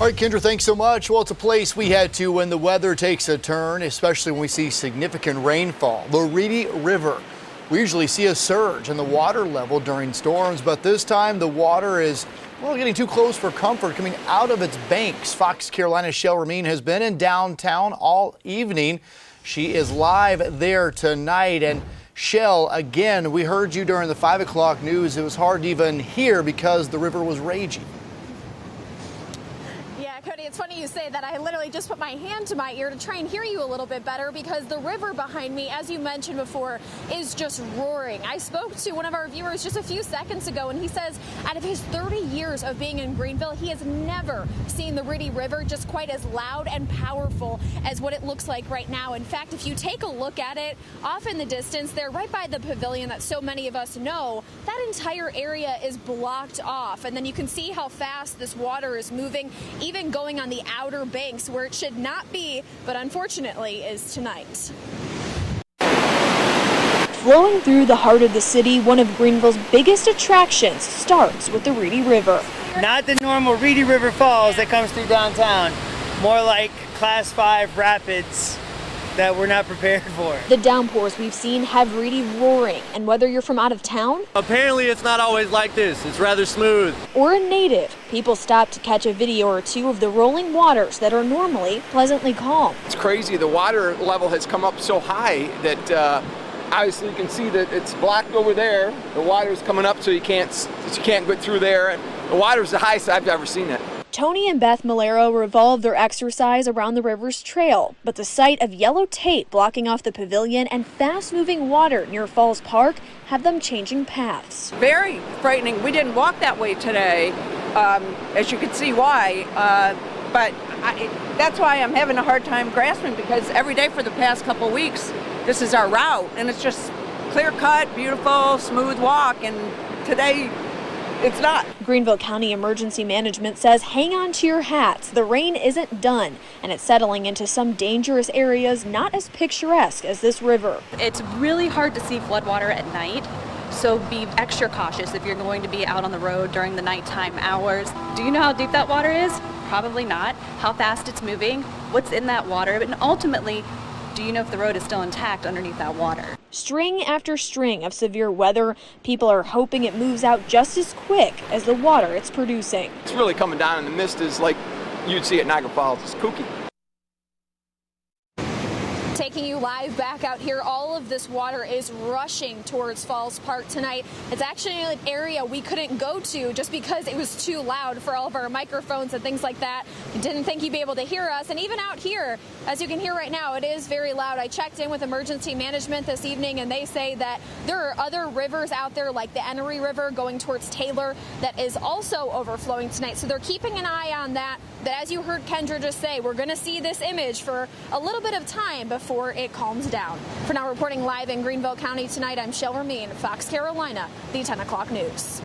All right, Kendra, thanks so much. Well, it's a place we head to when the weather takes a turn, especially when we see significant rainfall. The Reedy River. We usually see a surge in the water level during storms, but this time the water is, well, getting too close for comfort, coming out of its banks. Fox Carolina's Shale Remien has been in downtown all evening. She is live there tonight. And Shale, again, we heard you during the 5 o'clock news. It was hard to even hear because the river was raging. It's funny you say that. I literally just put my hand to my ear to try and hear you a little bit better because the river behind me, as you mentioned before, is just roaring. I spoke to one of our viewers just a few seconds ago, and he says out of his 30 years of being in Greenville, he has never seen the Reedy River just quite as loud and powerful as what it looks like right now. In fact, if you take a look at it off in the distance there, right by the pavilion that so many of us know, that entire area is blocked off. And then you can see how fast this water is moving, even going on the outer banks where it should not be, but unfortunately is tonight. Flowing through the heart of the city, one of Greenville's biggest attractions starts with the Reedy River. Not the normal Reedy River Falls that comes through downtown, more like Class 5 rapids that we're not prepared for. The downpours we've seen have Reedy roaring, and whether you're from out of town, apparently it's not always like this. It's rather smooth. Or a native, people stop to catch a video or two of the rolling waters that are normally pleasantly calm. It's crazy. The water level has come up so high that obviously you can see that it's blocked over there. The water's coming up so you can't get through there. And the water's the highest I've ever seen it. Tony and Beth Malero revolve their exercise around the river's trail, but the sight of yellow tape blocking off the pavilion and fast-moving water near Falls Park have them changing paths. Very frightening. We didn't walk that way today, as you can see why, but that's why I'm having a hard time grasping, because every day for the past couple weeks, this is our route, and it's just clear-cut, beautiful, smooth walk, and today, it's not. Greenville County Emergency Management says hang on to your hats. The rain isn't done, and it's settling into some dangerous areas not as picturesque as this river. It's really hard to see floodwater at night, so be extra cautious if you're going to be out on the road during the nighttime hours. Do you know how deep that water is? Probably not. How fast it's moving, what's in that water, and ultimately, do you know if the road is still intact underneath that water? String after string of severe weather, people are hoping it moves out just as quick as the water it's producing. It's really coming down, and the mist is like you'd see at Niagara Falls. It's kooky. Taking you live back out here, all of this water is rushing towards Falls Park tonight. It's actually an area we couldn't go to just because it was too loud for all of our microphones and things like that. Didn't think you'd be able to hear us. And even out here, as you can hear right now, it is very loud. I checked in with emergency management this evening, and they say that there are other rivers out there like the Reedy River going towards Taylor that is also overflowing tonight. So they're keeping an eye on that. But as you heard Kendra just say, we're going to see this image for a little bit of time before it calms down. For now, reporting live in Greenville County tonight, I'm Shale Remien, Fox Carolina, the 10 o'clock news.